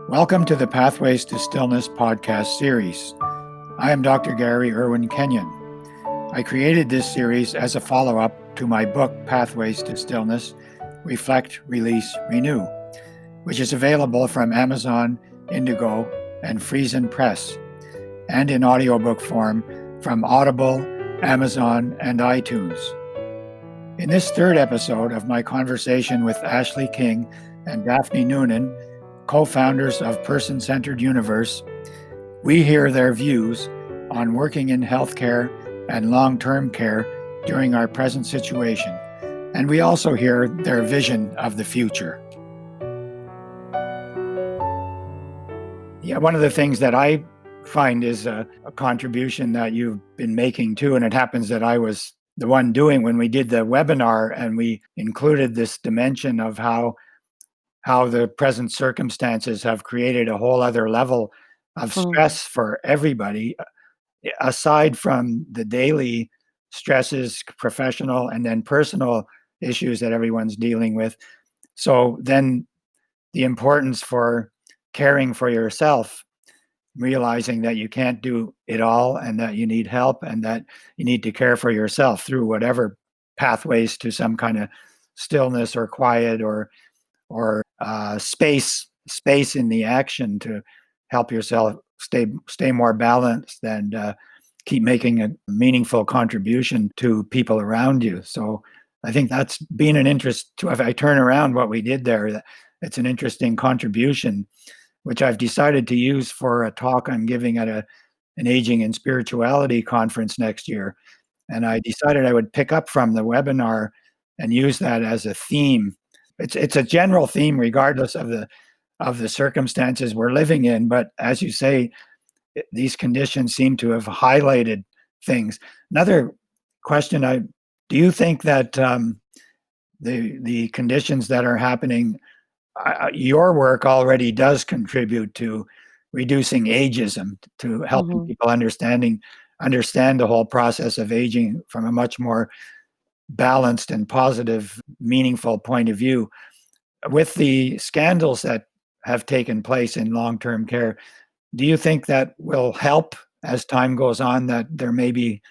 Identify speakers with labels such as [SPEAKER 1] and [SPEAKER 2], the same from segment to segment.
[SPEAKER 1] Welcome to the Pathways to Stillness podcast series. I am Dr. Gary Irwin Kenyon. I created this series as a follow-up to my book, Pathways to Stillness, Reflect, Release, Renew, which is available from Amazon, Indigo, and Friesen Press, and in audiobook form from Audible, Amazon, and iTunes. In this third episode of my conversation with Ashley King and Daphne Noonan, co-founders of Person-Centered Universe, we hear their views on working in healthcare and long-term care during our present situation, and we also hear their vision of the future. Yeah, one of the things that I find is a contribution that you've been making too, and it happens that I was the one doing when we did the webinar, and we included this dimension of how the present circumstances have created a whole other level of stress for everybody, aside from the daily stresses, professional and then personal issues that everyone's dealing with. So then the importance for caring for yourself, realizing that you can't do it all and that you need help and that you need to care for yourself through whatever pathways to some kind of stillness or quiet or space in the action to help yourself stay more balanced and keep making a meaningful contribution to people around you. So I think that's been an interest to, if I turn around what we did there, it's an interesting contribution, which I've decided to use for a talk I'm giving at an aging and spirituality conference next year. And I decided I would pick up from the webinar and use that as a theme. It's a general theme regardless of the circumstances we're living in, but as you say, these conditions seem to have highlighted things. Another question: do you think that the conditions that are happening, your work already does contribute to reducing ageism, to helping people understand the whole process of aging from a much more balanced and positive, meaningful point of view? With the scandals that have taken place in long-term care, do you think that will help as time goes on, that there may be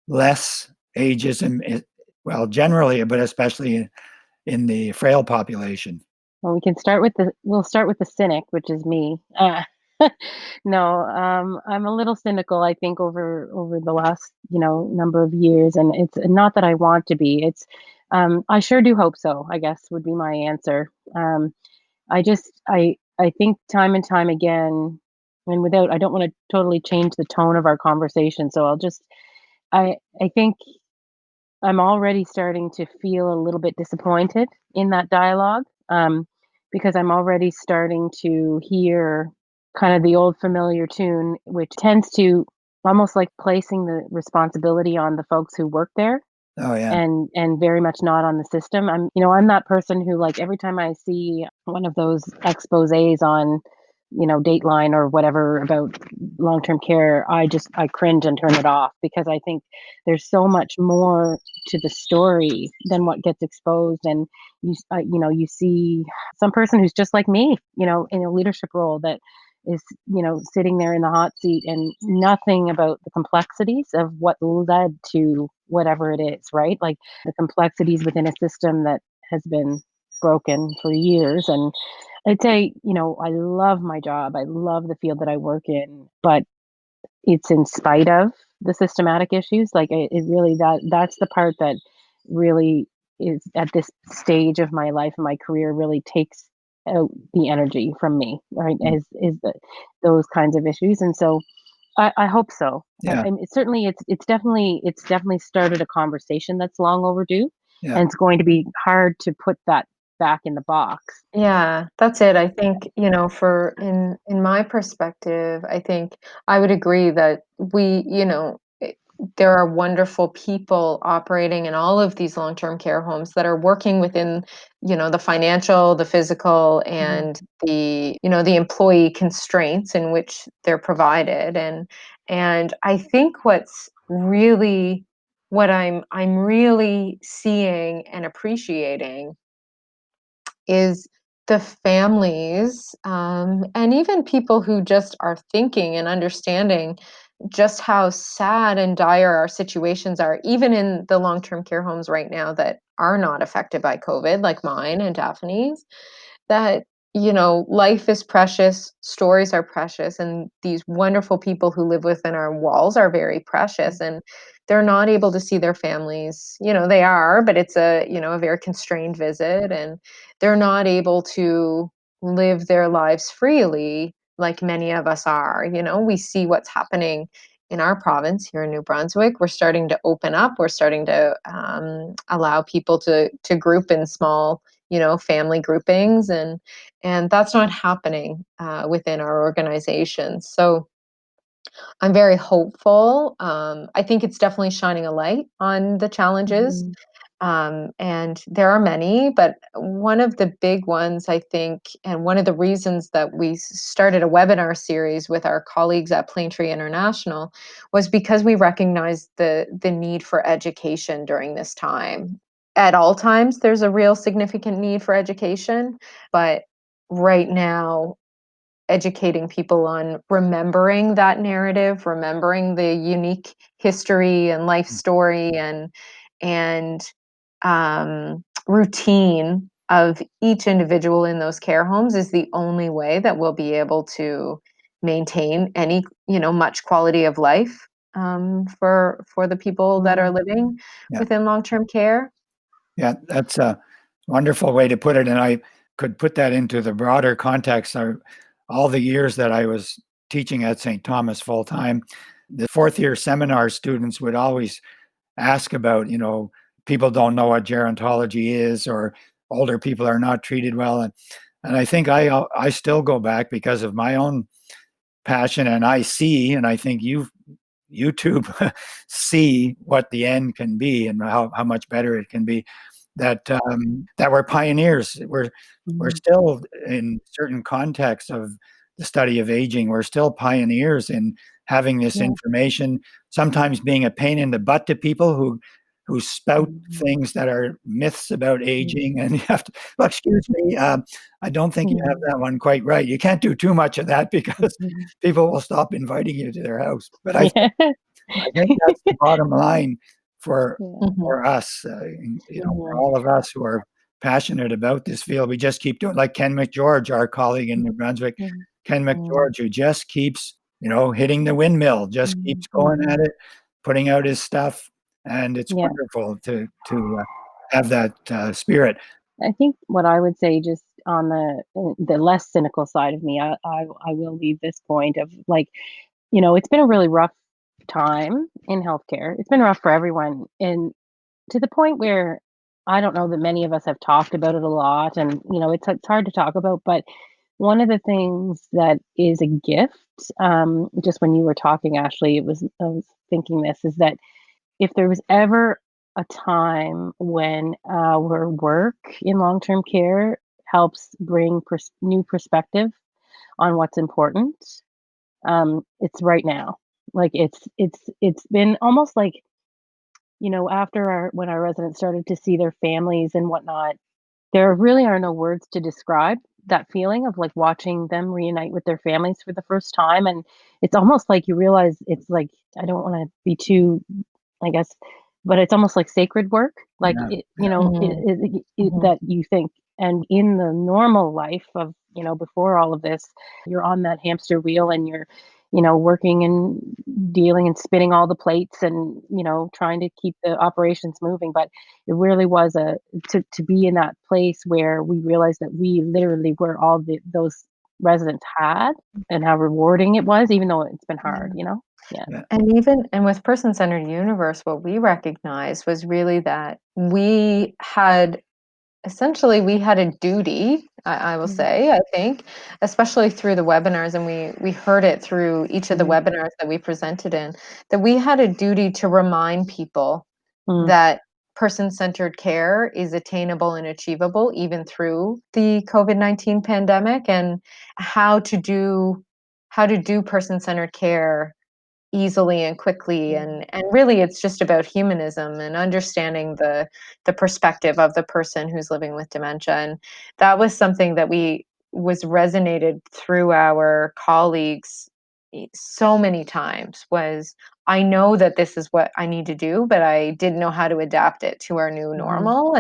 [SPEAKER 1] less ageism, well, generally, but especially in the frail population?
[SPEAKER 2] Well, we'll start with the cynic, which is me. No, I'm a little cynical, I think, over the last, number of years, and it's not that I want to be. I sure do hope so, I guess, would be my answer. I think time and time again, and I don't want to totally change the tone of our conversation, so I think I'm already starting to feel a little bit disappointed in that dialogue, because I'm already starting to hear kind of the old familiar tune, which tends to almost like placing the responsibility on the folks who work there
[SPEAKER 1] Oh, yeah.
[SPEAKER 2] and very much not on the system. I'm that person who, like, every time I see one of those exposés on, Dateline or whatever about long-term care, I cringe and turn it off, because I think there's so much more to the story than what gets exposed. And you see some person who's just like me, in a leadership role, that is, sitting there in the hot seat, and nothing about the complexities of what led to whatever it is, right? Like the complexities within a system that has been broken for years. And I'd say, I love my job. I love the field that I work in, but it's in spite of the systematic issues. Like it really, that's the part that really is, at this stage of my life and my career, really takes out the energy from me, right? Those kinds of issues. And so I hope so.
[SPEAKER 1] Yeah.
[SPEAKER 2] And it's definitely started a conversation that's long overdue,
[SPEAKER 1] Yeah.
[SPEAKER 2] and it's going to be hard to put that back in the box.
[SPEAKER 3] Yeah, that's it. I think, for in my perspective, I think I would agree that there are wonderful people operating in all of these long-term care homes that are working within, the financial, the physical, and the employee constraints in which they're provided. And I think what I'm really seeing and appreciating is the families, and even people who just are thinking and understanding just how sad and dire our situations are, even in the long-term care homes right now that are not affected by COVID, like mine and Daphne's, that, life is precious, stories are precious, and these wonderful people who live within our walls are very precious, and they're not able to see their families. They are, but it's a very constrained visit, and they're not able to live their lives freely like many of us are. We see what's happening in our province here in New Brunswick. We're starting to open up. We're starting to allow people to group in small, family groupings, and that's not happening within our organization. So I'm very hopeful. I think it's definitely shining a light on the challenges,
[SPEAKER 2] Mhm.
[SPEAKER 3] and there are many, but one of the big ones, I think, and one of the reasons that we started a webinar series with our colleagues at Plaintree International was because we recognized the need for education during this time. At all times, there's a real significant need for education, but right now, educating people on remembering that narrative, remembering the unique history and life story and routine of each individual in those care homes is the only way that we'll be able to maintain any, much quality of life, for the people that are
[SPEAKER 2] Mm.
[SPEAKER 3] living
[SPEAKER 1] Yeah.
[SPEAKER 3] within long-term care.
[SPEAKER 1] Yeah, that's a wonderful way to put it, and I could put that into the broader context. All the years that I was teaching at St. Thomas full time, the fourth year seminar students would always ask about, people don't know what gerontology is, or older people are not treated well, and I think I still go back because of my own passion, and I see, and I think YouTube see what the end can be and how much better it can be. That we're pioneers. We're
[SPEAKER 2] Mhm.
[SPEAKER 1] still in certain contexts of the study of aging. We're still pioneers in having this
[SPEAKER 2] Yeah.
[SPEAKER 1] information. Sometimes being a pain in the butt to people who spout
[SPEAKER 2] Mhm.
[SPEAKER 1] things that are myths about
[SPEAKER 2] Mhm.
[SPEAKER 1] aging, and you have to. Well, excuse me. I don't think you have
[SPEAKER 2] Mhm.
[SPEAKER 1] that one quite right. You can't do too much of that because
[SPEAKER 2] Mhm.
[SPEAKER 1] people will stop inviting you to their house. But I
[SPEAKER 2] Yeah.
[SPEAKER 1] I think that's the bottom line for
[SPEAKER 2] Yeah.
[SPEAKER 3] Mhm.
[SPEAKER 1] for us, for
[SPEAKER 2] Mhm.
[SPEAKER 1] all of us who are passionate about this field. We just keep doing, like Ken McGeorge, our colleague in New Brunswick,
[SPEAKER 2] Mhm.
[SPEAKER 1] Ken
[SPEAKER 2] Mhm.
[SPEAKER 1] McGeorge, who just keeps, hitting the windmill, just keeps going at
[SPEAKER 2] Mhm.
[SPEAKER 1] it, putting out his stuff, and it's
[SPEAKER 2] Yeah.
[SPEAKER 1] wonderful to have that spirit.
[SPEAKER 2] I think what I would say, just on the less cynical side of me, I will leave this point of, like, it's been a really rough time in healthcare. It's been rough for everyone, and to the point where I don't know that many of us have talked about it a lot, and, it's hard to talk about, but one of the things that is a gift, just when you were talking, Ashley, I was thinking this, is that if there was ever a time when our work in long-term care helps bring new perspective on what's important, it's right now. Like, it's been almost like, after when our residents started to see their families and whatnot, there really are no words to describe that feeling of, like, watching them reunite with their families for the first time, and it's almost like you realize it's like, I don't wanna be too, I guess, but it's almost like sacred work, like,
[SPEAKER 1] Yeah,
[SPEAKER 2] it
[SPEAKER 1] yeah,
[SPEAKER 3] Mhm. Mhm.
[SPEAKER 2] that you think, and in the normal life of, before all of this, you're on that hamster wheel and you're, working and dealing and spinning all the plates and, trying to keep the operations moving, but it really was to be in that place where we realized that we literally were all those residents had, and how rewarding it was, even though it's been hard,
[SPEAKER 3] Yeah.
[SPEAKER 2] Yeah.
[SPEAKER 1] yeah,
[SPEAKER 3] And with person-centered universe, what we recognized was really that we had a duty, I will
[SPEAKER 2] Mhm.
[SPEAKER 3] say, I think, especially through the webinars, and we heard it through each of the
[SPEAKER 2] Mhm.
[SPEAKER 3] webinars that we presented in, that we had a duty to remind people
[SPEAKER 2] Mm.
[SPEAKER 3] that person-centered care is attainable and achievable even through the COVID-19 pandemic, and how to do how to do person-centered care easily and quickly, and really it's just about humanism and understanding the perspective of the person who's living with dementia. And that was something that we was resonated through our colleagues so many times, was I know that this is what I need to do, but I didn't know how to adapt it to our new
[SPEAKER 2] Mhm.
[SPEAKER 3] normal.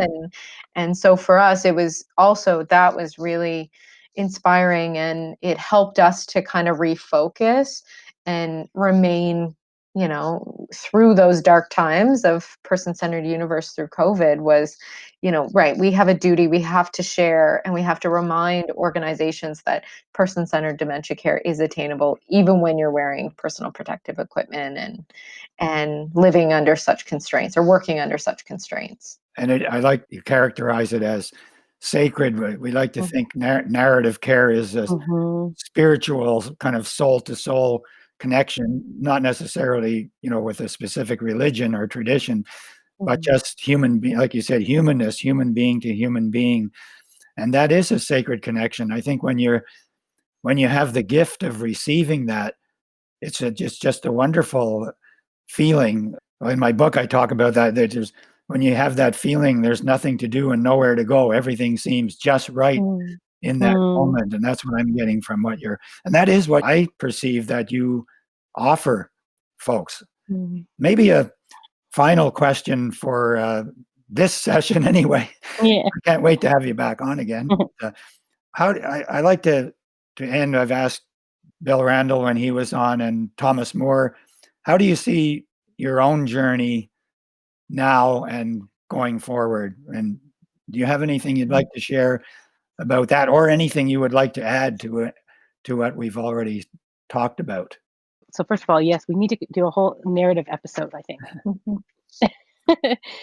[SPEAKER 3] And so for us, it was also, that was really inspiring, and it helped us to kind of refocus and remain, through those dark times of person-centered universe through COVID. Was, right, we have a duty, we have to share, and we have to remind organizations that person-centered dementia care is attainable even when you're wearing personal protective equipment and living under such constraints or working under such constraints.
[SPEAKER 1] And I like you characterize it as sacred. We like to
[SPEAKER 2] Mhm.
[SPEAKER 1] think narrative care is a
[SPEAKER 2] Mhm.
[SPEAKER 1] spiritual kind of soul to soul connection, not necessarily, with a specific religion or tradition, but
[SPEAKER 2] Mhm.
[SPEAKER 1] just like you said, humanness, human being to human being. And that is a sacred connection. I think when you have the gift of receiving that, just a wonderful feeling. In my book, I talk about that. That just when you have that feeling, there's nothing to do and nowhere to go. Everything seems just right
[SPEAKER 2] Mm.
[SPEAKER 1] in that
[SPEAKER 2] Mm.
[SPEAKER 1] moment, and that's what I'm getting from and that is what I perceive that you offer folks.
[SPEAKER 2] Mm.
[SPEAKER 1] Maybe a final question for this session, anyway.
[SPEAKER 2] Yeah.
[SPEAKER 1] I can't wait to have you back on again. I like to end. I've asked Bill Randall when he was on, and Thomas Moore. How do you see your own journey now and going forward? And do you have anything you'd like to share about that, or anything you would like to add to it, to what we've already talked about?
[SPEAKER 2] So first of all, yes, we need to do a whole narrative episode, I think.
[SPEAKER 3] Mhm.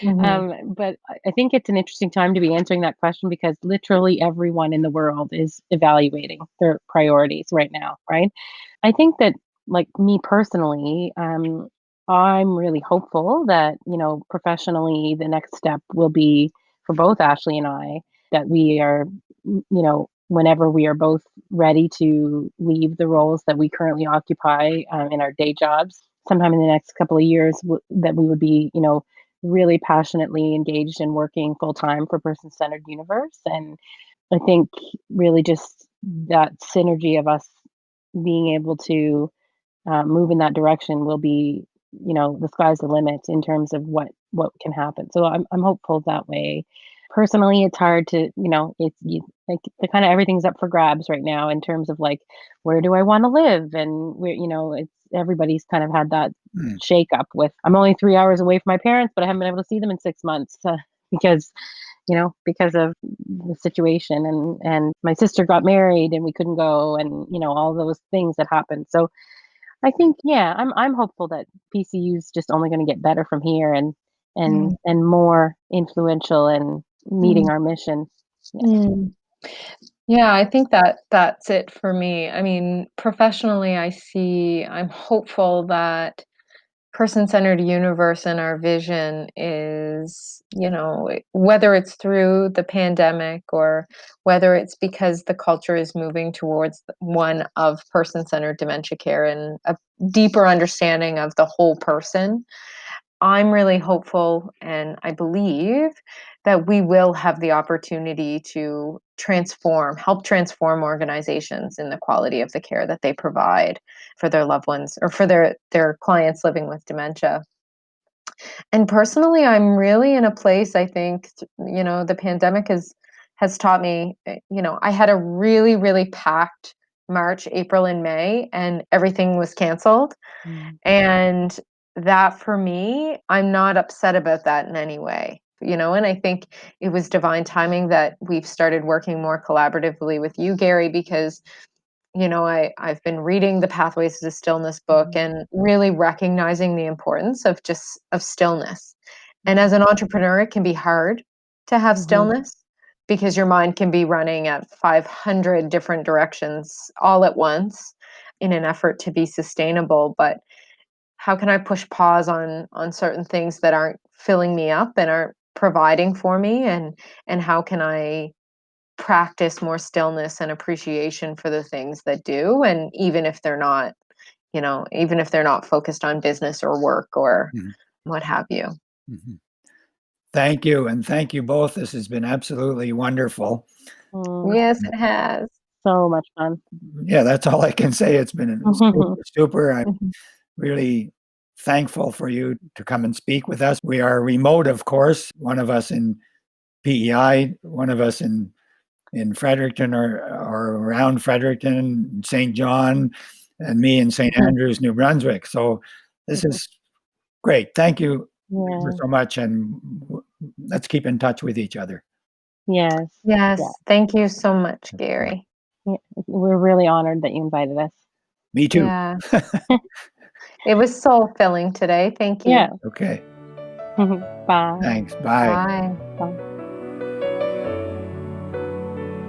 [SPEAKER 3] Mhm.
[SPEAKER 2] But I think it's an interesting time to be answering that question because literally everyone in the world is evaluating their priorities right now, right? I think that, like me personally, I'm really hopeful that, professionally, the next step will be for both Ashley and I that we are, whenever we are both ready to leave the roles that we currently occupy in our day jobs, sometime in the next couple of years, that we would be, really passionately engaged in working full time for Person Centered Universe. And I think really just that synergy of us being able to move in that direction will be, the sky's the limit in terms of what can happen. So I'm hopeful that way. Personally, it's hard to, like the kind of everything's up for grabs right now in terms of like where do I want to live, and where, it's everybody's kind of had that
[SPEAKER 1] Hmm.
[SPEAKER 2] shake up with I'm only 3 hours away from my parents, but I haven't been able to see them in 6 months because because of the situation, and my sister got married and we couldn't go, and all those things that happened. So I think, yeah, I'm hopeful that PCU's just only gonna get better from here,
[SPEAKER 3] Mm.
[SPEAKER 2] and more influential and
[SPEAKER 3] Mm.
[SPEAKER 2] meeting our mission. Yeah.
[SPEAKER 3] Mm. Yeah, I think that that's it for me. I mean, professionally, I'm hopeful that person-centered universe and our vision is, whether it's through the pandemic or whether it's because the culture is moving towards one of person-centered dementia care and a deeper understanding of the whole person. I'm really hopeful, and I believe that we will have the opportunity to help transform organizations in the quality of the care that they provide for their loved ones or for their clients living with dementia. And personally, I'm really in a place, I think, the pandemic has taught me, I had a really, really packed March, April, and May, and everything was canceled.
[SPEAKER 2] Mm.
[SPEAKER 3] And that for me, I'm not upset about that in any way. And I think it was divine timing that we've started working more collaboratively with you, Gary, because I've been reading the Pathways to Stillness book
[SPEAKER 2] Mhm.
[SPEAKER 3] and really recognizing the importance of stillness. And as an entrepreneur, it can be hard to have
[SPEAKER 2] Mhm.
[SPEAKER 3] stillness because your mind can be running at 500 different directions all at once in an effort to be sustainable. But how can I push pause on certain things that aren't filling me up and aren't providing for me, and how can I practice more stillness and appreciation for the things that do, and even if they're not, even if they're not focused on business or work or
[SPEAKER 1] Mhm.
[SPEAKER 3] what have you.
[SPEAKER 1] Mhm. Thank you, and thank you both. This has been absolutely wonderful.
[SPEAKER 3] Yes, it has.
[SPEAKER 2] So much fun.
[SPEAKER 1] Yeah, that's all I can say. It's been super, super. I'm
[SPEAKER 3] Mhm.
[SPEAKER 1] really thankful for you to come and speak with us. We are remote, of course, one of us in PEI, one of us in Fredericton or around Fredericton, St. John, and me in St. Andrews, New Brunswick. So this is great. Thank you ever
[SPEAKER 2] Yeah.
[SPEAKER 1] so much, and let's keep in touch with each other.
[SPEAKER 2] Yes. Yeah.
[SPEAKER 3] Yes, thank you so much, Gary.
[SPEAKER 2] Yeah. We're really honored that you invited us.
[SPEAKER 1] Me too.
[SPEAKER 3] Yeah, it was soul filling today. Thank
[SPEAKER 2] Yeah.
[SPEAKER 3] you.
[SPEAKER 1] Okay.
[SPEAKER 2] Bye.
[SPEAKER 1] Thanks. Bye.
[SPEAKER 3] Bye.
[SPEAKER 2] Bye.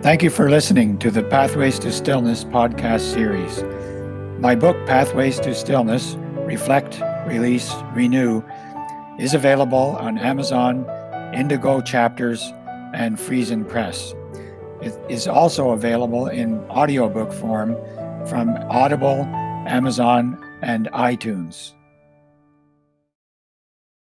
[SPEAKER 1] Thank you for listening to the Pathways to Stillness podcast series. My book, Pathways to Stillness, Reflect, Release, Renew, is available on Amazon, Indigo Chapters, and Friesen Press. It is also available in audiobook form from Audible, Amazon, and iTunes.